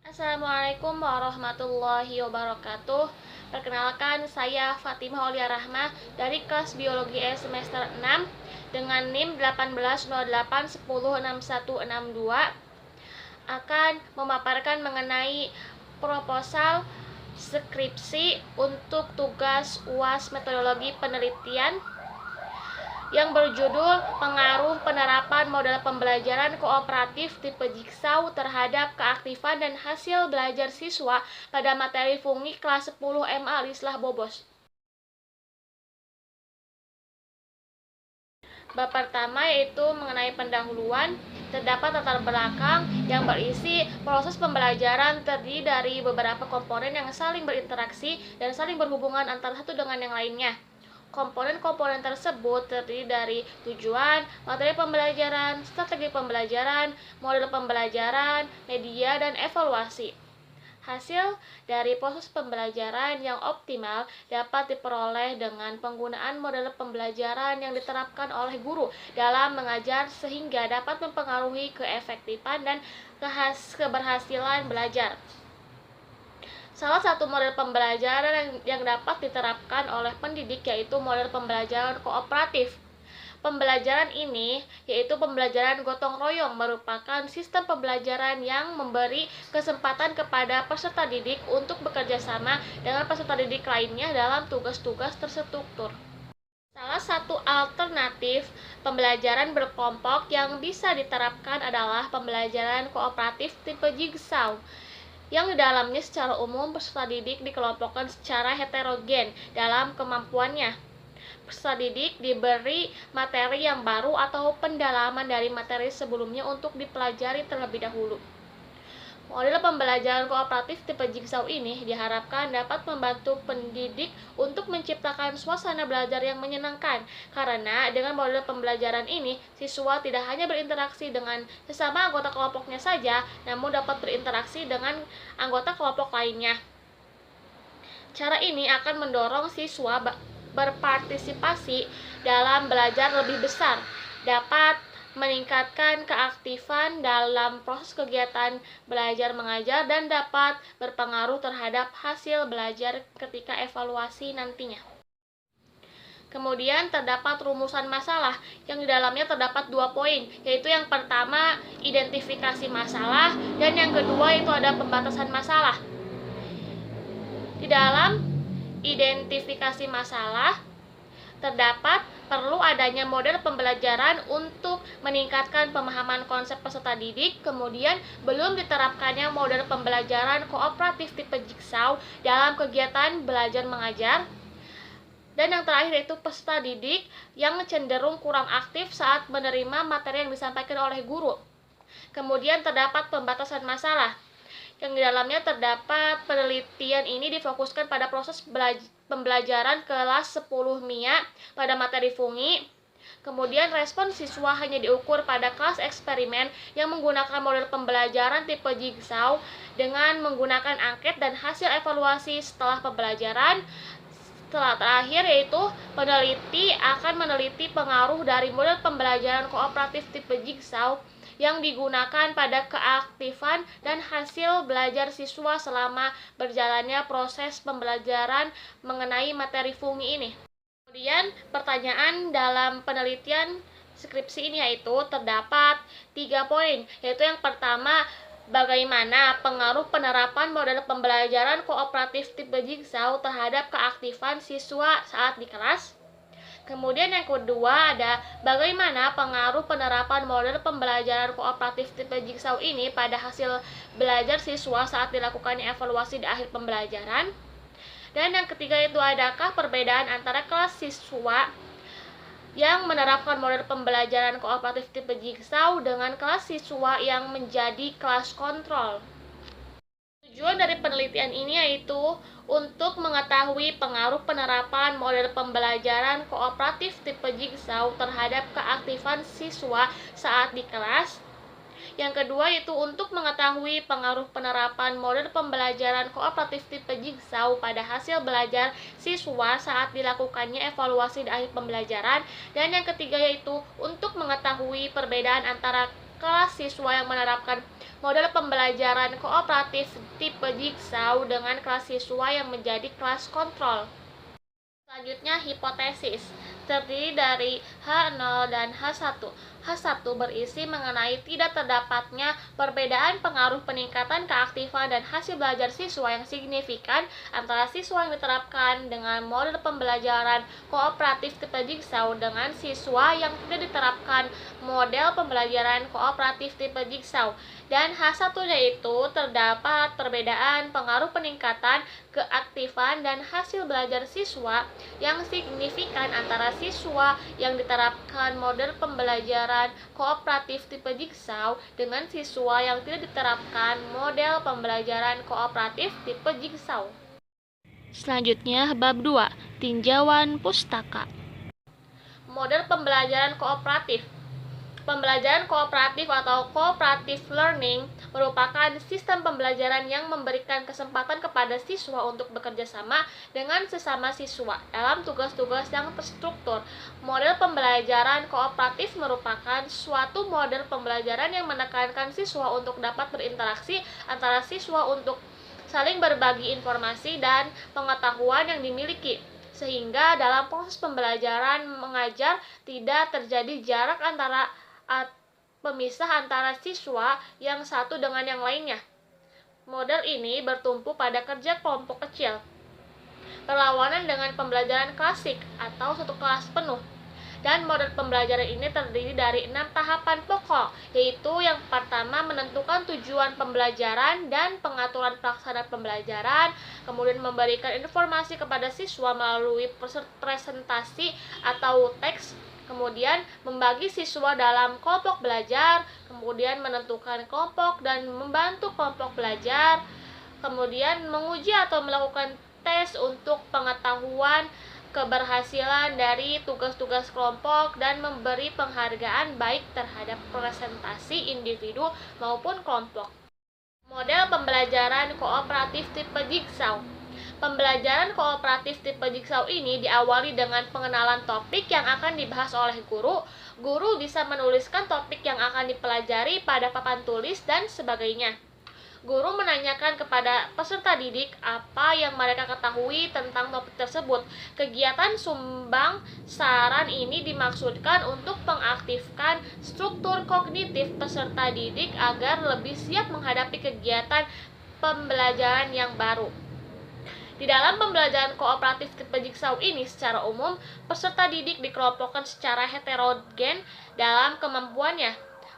Assalamualaikum warahmatullahi wabarakatuh. Perkenalkan, saya Fatimah Aulia Rahmah dari kelas Biologi E semester 6 dengan NIM 1808106162 akan memaparkan mengenai proposal skripsi untuk tugas UAS Metodologi Penelitian yang berjudul Pengaruh Penerapan Model Pembelajaran Kooperatif Tipe Jigsaw terhadap keaktifan dan hasil belajar siswa pada materi fungi kelas 10 MA Lislah Bobos. Bab pertama yaitu mengenai pendahuluan. Terdapat latar belakang yang berisi proses pembelajaran terdiri dari beberapa komponen yang saling berinteraksi dan saling berhubungan antara satu dengan yang lainnya. Komponen-komponen tersebut terdiri dari tujuan, materi pembelajaran, strategi pembelajaran, model pembelajaran, media, dan evaluasi. Hasil dari proses pembelajaran yang optimal dapat diperoleh dengan penggunaan model pembelajaran yang diterapkan oleh guru dalam mengajar sehingga dapat mempengaruhi keefektifan dan keberhasilan belajar. Salah satu model pembelajaran yang dapat diterapkan oleh pendidik yaitu model pembelajaran kooperatif. Pembelajaran ini, yaitu pembelajaran gotong royong, merupakan sistem pembelajaran yang memberi kesempatan kepada peserta didik untuk bekerja sama dengan peserta didik lainnya dalam tugas-tugas terstruktur. Salah satu alternatif pembelajaran berkelompok yang bisa diterapkan adalah pembelajaran kooperatif tipe Jigsaw, yang di dalamnya secara umum peserta didik dikelompokkan secara heterogen dalam kemampuannya. Peserta didik diberi materi yang baru atau pendalaman dari materi sebelumnya untuk dipelajari terlebih dahulu. Model pembelajaran kooperatif tipe Jigsaw ini diharapkan dapat membantu pendidik untuk menciptakan suasana belajar yang menyenangkan, karena dengan model pembelajaran ini, siswa tidak hanya berinteraksi dengan sesama anggota kelompoknya saja, namun dapat berinteraksi dengan anggota kelompok lainnya. Cara ini akan mendorong siswa berpartisipasi dalam belajar lebih besar, dapat meningkatkan keaktifan dalam proses kegiatan belajar mengajar, dan dapat berpengaruh terhadap hasil belajar ketika evaluasi nantinya. Kemudian terdapat rumusan masalah yang di dalamnya terdapat 2 poin, yaitu yang pertama identifikasi masalah dan yang kedua itu ada pembatasan masalah. Di dalam identifikasi masalah terdapat perlu adanya model pembelajaran untuk meningkatkan pemahaman konsep peserta didik, kemudian belum diterapkannya model pembelajaran kooperatif tipe Jigsaw dalam kegiatan belajar mengajar, dan yang terakhir itu peserta didik yang cenderung kurang aktif saat menerima materi yang disampaikan oleh guru. Kemudian terdapat pembatasan masalah yang di dalamnya terdapat penelitian ini difokuskan pada proses pembelajaran kelas 10 MIA pada materi fungi. Kemudian respon siswa hanya diukur pada kelas eksperimen yang menggunakan model pembelajaran tipe Jigsaw dengan menggunakan angket dan hasil evaluasi setelah pembelajaran. Setelah terakhir yaitu peneliti akan meneliti pengaruh dari model pembelajaran kooperatif tipe Jigsaw yang digunakan pada keaktifan dan hasil belajar siswa selama berjalannya proses pembelajaran mengenai materi fungi ini. Kemudian pertanyaan dalam penelitian skripsi ini yaitu terdapat 3 poin, yaitu yang pertama, bagaimana pengaruh penerapan model pembelajaran kooperatif tipe Jigsaw terhadap keaktifan siswa saat di kelas. Kemudian yang kedua ada bagaimana pengaruh penerapan model pembelajaran kooperatif tipe Jigsaw ini pada hasil belajar siswa saat dilakukannya evaluasi di akhir pembelajaran. Dan yang ketiga itu adakah perbedaan antara kelas siswa yang menerapkan model pembelajaran kooperatif tipe Jigsaw dengan kelas siswa yang menjadi kelas kontrol. Tujuan dari penelitian ini yaitu untuk mengetahui pengaruh penerapan model pembelajaran kooperatif tipe Jigsaw terhadap keaktifan siswa saat di kelas. Yang kedua yaitu untuk mengetahui pengaruh penerapan model pembelajaran kooperatif tipe Jigsaw pada hasil belajar siswa saat dilakukannya evaluasi di akhir pembelajaran. Dan yang ketiga yaitu untuk mengetahui perbedaan antara kelas siswa yang menerapkan model pembelajaran kooperatif tipe Jigsaw dengan kelas siswa yang menjadi kelas kontrol. Selanjutnya, hipotesis terdiri dari H0 dan H1. H1 berisi mengenai tidak terdapatnya perbedaan pengaruh peningkatan keaktifan dan hasil belajar siswa yang signifikan antara siswa yang diterapkan dengan model pembelajaran kooperatif tipe Jigsaw dengan siswa yang tidak diterapkan model pembelajaran kooperatif tipe Jigsaw. Dan H1-nya itu terdapat perbedaan pengaruh peningkatan keaktifan dan hasil belajar siswa yang signifikan antara siswa yang diterapkan model pembelajaran kooperatif tipe Jigsaw dengan siswa yang tidak diterapkan model pembelajaran kooperatif tipe Jigsaw. Selanjutnya, bab 2, tinjauan pustaka. Model pembelajaran kooperatif. Pembelajaran kooperatif atau cooperative learning merupakan sistem pembelajaran yang memberikan kesempatan kepada siswa untuk bekerja sama dengan sesama siswa dalam tugas-tugas yang terstruktur. Model pembelajaran kooperatif merupakan suatu model pembelajaran yang menekankan siswa untuk dapat berinteraksi antara siswa untuk saling berbagi informasi dan pengetahuan yang dimiliki, sehingga dalam proses pembelajaran mengajar tidak terjadi jarak pemisah antara siswa yang satu dengan yang lainnya. Model ini bertumpu pada kerja kelompok kecil, berlawanan dengan pembelajaran klasik atau satu kelas penuh. Dan model pembelajaran ini terdiri dari 6 tahapan pokok, yaitu yang pertama menentukan tujuan pembelajaran dan pengaturan pelaksanaan pembelajaran, kemudian memberikan informasi kepada siswa melalui presentasi atau teks, kemudian membagi siswa dalam kelompok belajar, kemudian menentukan kelompok dan membantu kelompok belajar, kemudian menguji atau melakukan tes untuk pengetahuan keberhasilan dari tugas-tugas kelompok dan memberi penghargaan baik terhadap presentasi individu maupun kelompok. Model pembelajaran kooperatif tipe Jigsaw. Pembelajaran kooperatif tipe Jigsaw ini diawali dengan pengenalan topik yang akan dibahas oleh guru. Guru bisa menuliskan topik yang akan dipelajari pada papan tulis dan sebagainya. Guru menanyakan kepada peserta didik apa yang mereka ketahui tentang topik tersebut. Kegiatan sumbang saran ini dimaksudkan untuk mengaktifkan struktur kognitif peserta didik agar lebih siap menghadapi kegiatan pembelajaran yang baru. Di dalam pembelajaran kooperatif tipe Jigsaw ini, secara umum, peserta didik dikelompokkan secara heterogen dalam kemampuannya.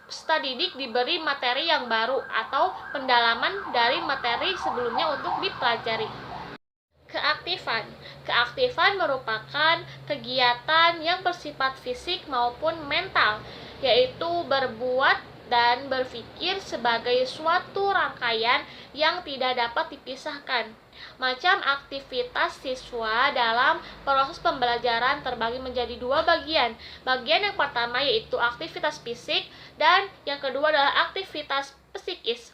Peserta didik diberi materi yang baru atau pendalaman dari materi sebelumnya untuk dipelajari. Keaktifan. Keaktifan merupakan kegiatan yang bersifat fisik maupun mental, yaitu berbuat dan berpikir sebagai suatu rangkaian yang tidak dapat dipisahkan. Macam aktivitas siswa dalam proses pembelajaran terbagi menjadi 2 bagian. Bagian yang pertama yaitu aktivitas fisik dan yang kedua adalah aktivitas psikis.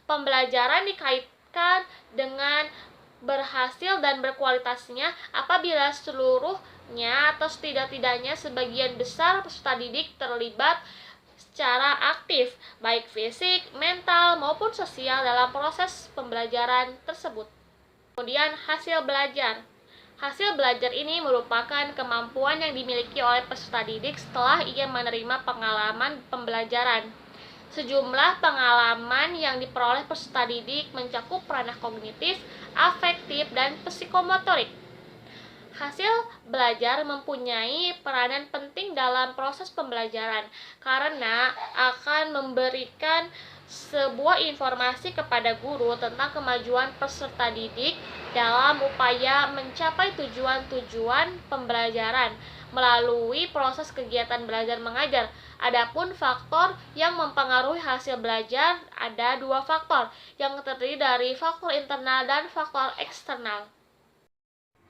Pembelajaran dikaitkan dengan berhasil dan berkualitasnya apabila seluruhnya atau setidak-tidaknya sebagian besar peserta didik terlibat secara aktif, baik fisik, mental, maupun sosial dalam proses pembelajaran tersebut. Kemudian hasil belajar. Hasil belajar ini merupakan kemampuan yang dimiliki oleh peserta didik setelah ia menerima pengalaman pembelajaran. Sejumlah pengalaman yang diperoleh peserta didik mencakup ranah kognitif, afektif, dan psikomotorik. Hasil belajar mempunyai peranan penting dalam proses pembelajaran karena akan memberikan sebuah informasi kepada guru tentang kemajuan peserta didik dalam upaya mencapai tujuan-tujuan pembelajaran melalui proses kegiatan belajar mengajar. Adapun faktor yang mempengaruhi hasil belajar ada 2 faktor yang terdiri dari faktor internal dan faktor eksternal.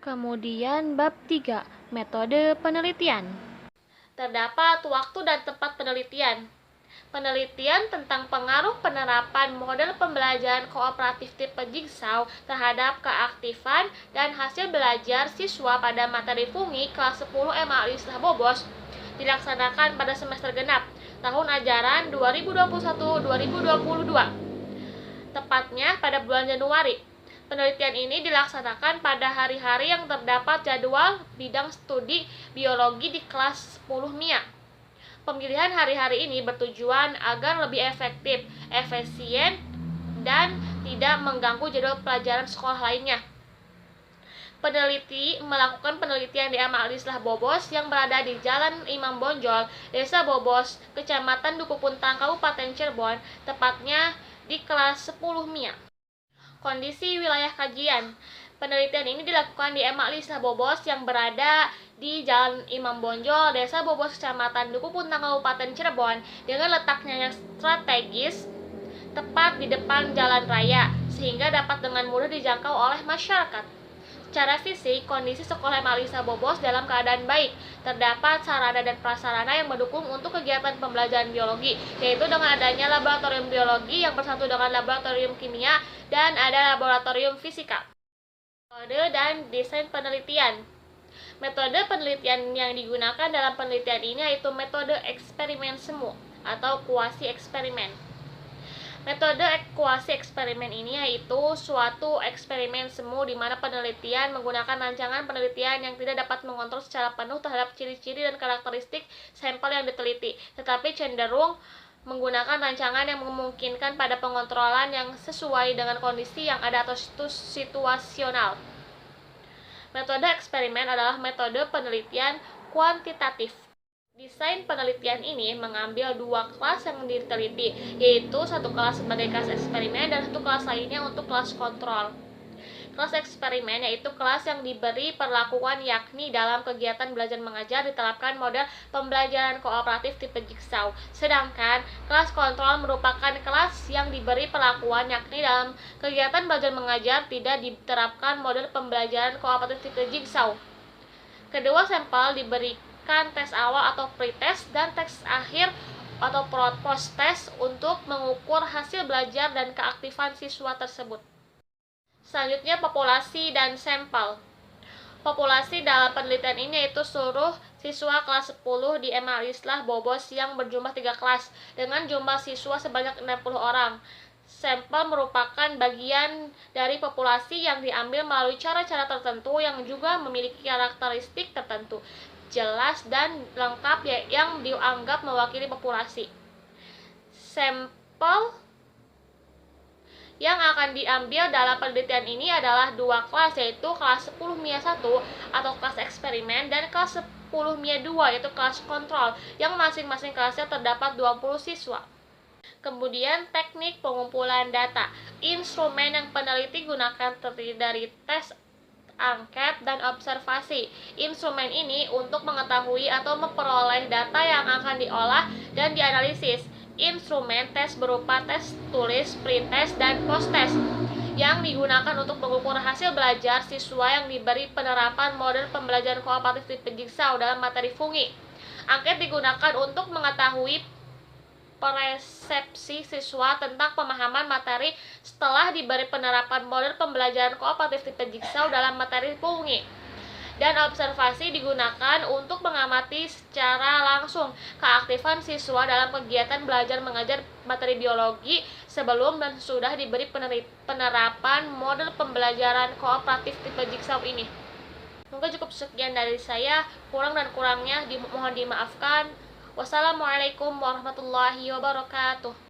Kemudian bab 3, metode penelitian. Terdapat waktu dan tempat penelitian. Penelitian tentang pengaruh penerapan model pembelajaran kooperatif tipe Jigsaw terhadap keaktifan dan hasil belajar siswa pada materi FUMI kelas 10 MA Islah Bobos dilaksanakan pada semester genap. tahun ajaran 2021-2022, tepatnya pada bulan Januari. Penelitian ini dilaksanakan pada hari-hari yang terdapat jadwal bidang studi biologi di kelas 10 MIA. Pemilihan hari-hari ini bertujuan agar lebih efektif, efisien, dan tidak mengganggu jadwal pelajaran sekolah lainnya. Peneliti melakukan penelitian di MA Islah Bobos yang berada di Jalan Imam Bonjol, Desa Bobos, Kecamatan Duku Puntang, Kabupaten Cirebon, tepatnya di kelas 10 MIA. Kondisi wilayah kajian. Penelitian ini dilakukan di MA Islah Bobos yang berada di Jalan Imam Bonjol, Desa Bobos, Kecamatan Duku Puntang, Kabupaten Cirebon, dengan letaknya yang strategis tepat di depan jalan raya, sehingga dapat dengan mudah dijangkau oleh masyarakat. Secara fisik, kondisi sekolah MA Islah Bobos dalam keadaan baik. Terdapat sarana dan prasarana yang mendukung untuk kegiatan pembelajaran biologi, yaitu dengan adanya laboratorium biologi yang bersatu dengan laboratorium kimia dan ada laboratorium fisika. Metode dan desain penelitian. Metode penelitian yang digunakan dalam penelitian ini yaitu metode eksperimen semu atau kuasi eksperimen. Metode kuasi eksperimen ini yaitu suatu eksperimen semu di mana penelitian menggunakan rancangan penelitian yang tidak dapat mengontrol secara penuh terhadap ciri-ciri dan karakteristik sampel yang diteliti, tetapi cenderung menggunakan rancangan yang memungkinkan pada pengontrolan yang sesuai dengan kondisi yang ada atau situasional. Metode eksperimen adalah metode penelitian kuantitatif. Desain penelitian ini mengambil dua kelas yang diteliti, yaitu satu kelas sebagai kelas eksperimen dan satu kelas lainnya untuk kelas kontrol. Kelas eksperimen yaitu kelas yang diberi perlakuan yakni dalam kegiatan belajar mengajar diterapkan model pembelajaran kooperatif tipe jigsaw. Sedangkan kelas kontrol merupakan kelas yang diberi perlakuan yakni dalam kegiatan belajar mengajar tidak diterapkan model pembelajaran kooperatif tipe jigsaw. Kedua sampel diberikan tes awal atau pre-test dan tes akhir atau post-test untuk mengukur hasil belajar dan keaktifan siswa tersebut. Selanjutnya, populasi dan sampel. Populasi dalam penelitian ini yaitu seluruh siswa kelas 10 di MA Islah Bobos yang berjumlah 3 kelas dengan jumlah siswa sebanyak 60 orang. Sampel merupakan bagian dari populasi yang diambil melalui cara-cara tertentu yang juga memiliki karakteristik tertentu, jelas dan lengkap yang dianggap mewakili populasi. Sampel yang akan diambil dalam penelitian ini adalah dua kelas, yaitu kelas 10 MIA 1 atau kelas eksperimen dan kelas 10 MIA 2 yaitu kelas kontrol yang masing-masing kelasnya terdapat 20 siswa. Kemudian teknik pengumpulan data. Instrumen yang peneliti gunakan terdiri dari tes, angket, dan observasi. Instrumen ini untuk mengetahui atau memperoleh data yang akan diolah dan dianalisis. Instrumen tes berupa tes tulis, pretest, dan post-test yang digunakan untuk mengukur hasil belajar siswa yang diberi penerapan model pembelajaran kooperatif tipe jigsaw dalam materi fungi. Angket digunakan untuk mengetahui persepsi siswa tentang pemahaman materi setelah diberi penerapan model pembelajaran kooperatif tipe jigsaw dalam materi fungi. Dan observasi digunakan untuk mengamati secara langsung keaktifan siswa dalam kegiatan belajar mengajar materi biologi sebelum dan sesudah diberi penerapan model pembelajaran kooperatif tipe jigsaw ini. Mungkin cukup sekian dari saya, kurang dan kurangnya mohon dimaafkan. Wassalamualaikum warahmatullahi wabarakatuh.